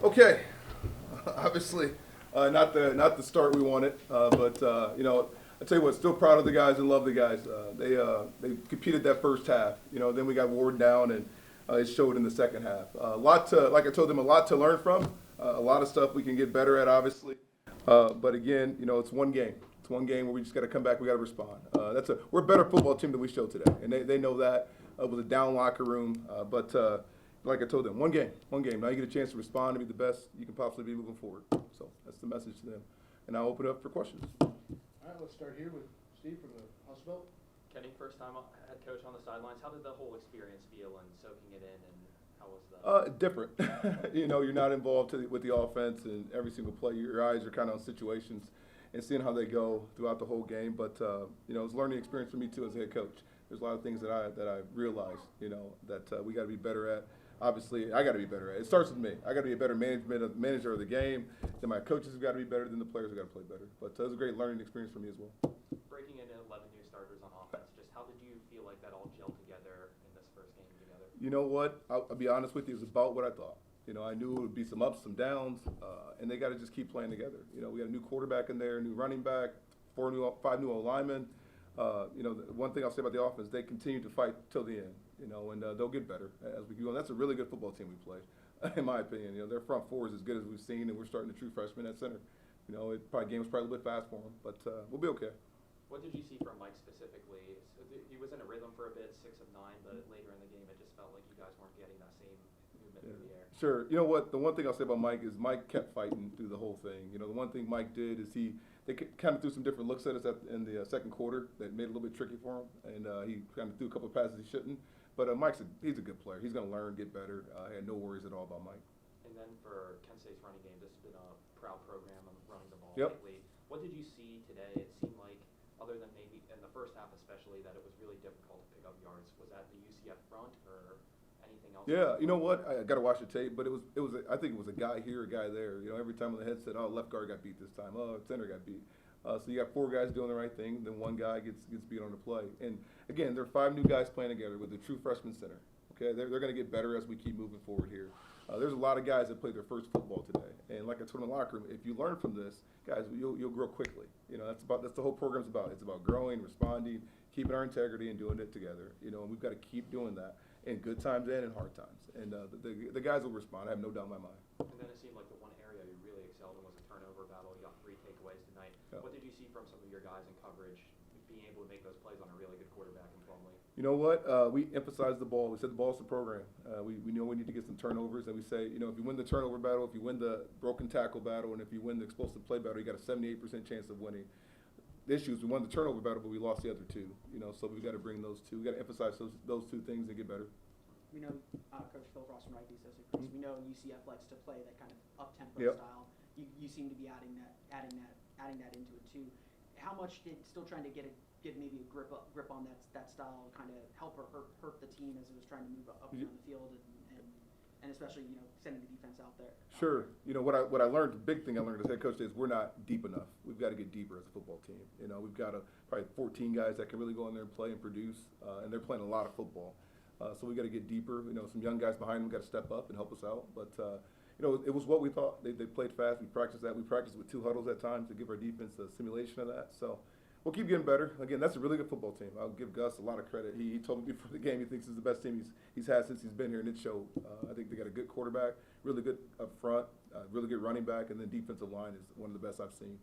Okay, obviously, not the start we wanted, but I tell you what, still proud of the guys and love the guys. They competed that first half, then we got worn down and it showed in the second half. Like I told them, a lot to learn from, a lot of stuff we can get better at, obviously. But again, it's one game. It's one game where we just got to come back. We got to respond. We're a better football team than we showed today, and they know that. It was a down locker room, but like I told them, one game. Now you get a chance to respond and be the best you can possibly be moving forward. So that's the message to them. And I'll open it up for questions. All right, let's start here with Steve from the hospital. Kenny, first time head coach on the sidelines. How did the whole experience feel and soaking it in, and how was that? Different. You're not involved with the offense and every single play. Your eyes are kind of on situations and seeing how they go throughout the whole game. But it's a learning experience for me too as a head coach. There's a lot of things that I realized, that we got to be better at. Obviously, I got to be better at it. It starts with me. I got to be a better manager of the game. Then my coaches have got to be better. Then the players have got to play better. But it was a great learning experience for me as well. Breaking in 11 new starters on offense, just how did you feel like that all gelled together in this first game together? You know what? I'll be honest with you. It was about what I thought. I knew it would be some ups, some downs, and they got to just keep playing together. We got a new quarterback in there, new running back, five new O-linemen. The one thing I'll say about the offense, they continue to fight till the end, and they'll get better as we go. And that's a really good football team we play, in my opinion. Their front four is as good as we've seen, and we're starting a true freshman at center. Game was probably a little bit fast for him, but we'll be okay. What did you see from Mike specifically? He was in a rhythm for a bit, 6 of 9, but later in the game it just felt like you guys weren't getting that same movement through the air. Sure. You know what? The one thing I'll say about Mike is Mike kept fighting through the whole thing. The one thing Mike did is they kind of threw some different looks at us in the second quarter that made it a little bit tricky for him, and he kind of threw a couple of passes he shouldn't. But he's a good player. He's going to learn, get better. I had no worries at all about Mike. And then for Kent State's running game, this has been a proud program of running the ball Yep. lately. What did you see today? It seemed like, other than maybe in the first half especially, that it was really difficult to pick up yards. Was that the UCF front or anything else? Yeah, you know what? I got to watch the tape, but I think it was a guy here, a guy there. Every time on the head said, "Oh, left guard got beat this time. Oh, center got beat." So you got 4 guys doing the right thing, then one guy gets beat on the play. And again, there are 5 new guys playing together with a true freshman center. Okay, they're going to get better as we keep moving forward here. There's a lot of guys that played their first football today, and like I told in the locker room, if you learn from this, guys, you'll grow quickly. That's the whole program's about. It's about growing, responding, keeping our integrity, and doing it together. And we've got to keep doing that in good times and in hard times. And the guys will respond. I have no doubt in my mind. And then it seemed like the one area you really excelled in was a turnover battle. You got 3 takeaways tonight. Yeah. What did you see from some of your guys in coverage, being able to make those plays on a really good quarterback in Plumlee? You know what? We emphasize the ball. We said the ball's the program. We know we need to get some turnovers, and we say, if you win the turnover battle, if you win the broken tackle battle, and if you win the explosive play battle, you got a 78% chance of winning. The issue is we won the turnover battle, but we lost the other 2. So we've got to bring those 2. We got to emphasize those 2 things and get better. We know Coach Phil Ross from Rugby says it. We know UCF likes to play that kind of up-tempo Yep. style. You seem to be adding that into it too. How much did still trying to get maybe a grip on that style kind of help or hurt the team as it was trying to move up and down the field and especially sending the defense out there? Sure. What I learned, the big thing I learned as head coach is we're not deep enough. We've got to get deeper as a football team. We've got probably 14 guys that can really go in there and play and produce, and they're playing a lot of football. So we got to get deeper. Some young guys behind them got to step up and help us out. But it was what we thought. They played fast. We practiced that. We practiced with 2 huddles at times to give our defense a simulation of that. So we'll keep getting better. Again, that's a really good football teme. I'll give Gus a lot of credit. He told me before the game he thinks it's the best team he's had since he's been here, and it showed. I think they got a good quarterback, really good up front, really good running back, and then defensive line is one of the best I've seen.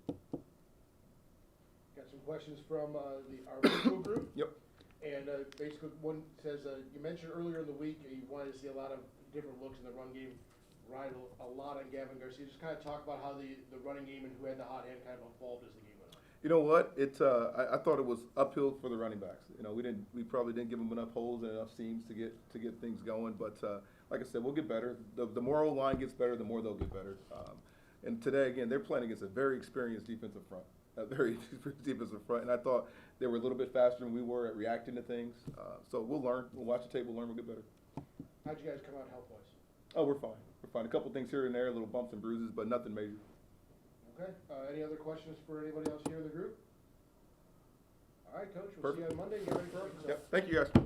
Got some questions from our video group. Yep. And basically, one says, you mentioned earlier in the week you wanted to see a lot of different looks in the run game, ride a lot on Gavin Garcia. Just kind of talk about how the running game and who had the hot hand kind of evolved as the game went on. You know what? I thought it was uphill for the running backs. We probably didn't give them enough holes and enough seams to get things going. But like I said, we'll get better. The more O-line gets better, the more they'll get better. And today, again, they're playing against a very experienced defensive front. A very experienced defensive front. And I thought they were a little bit faster than we were at reacting to things. So we'll learn. We'll watch the tape. We'll learn. We'll get better. How'd you guys come out health-wise? Oh, we're fine. We're fine. A couple things here and there, little bumps and bruises, but nothing major. Okay. Any other questions for anybody else here in the group? All right, Coach. We'll see you on Monday. Get ready for Arkansas. Yep. Thank you, guys.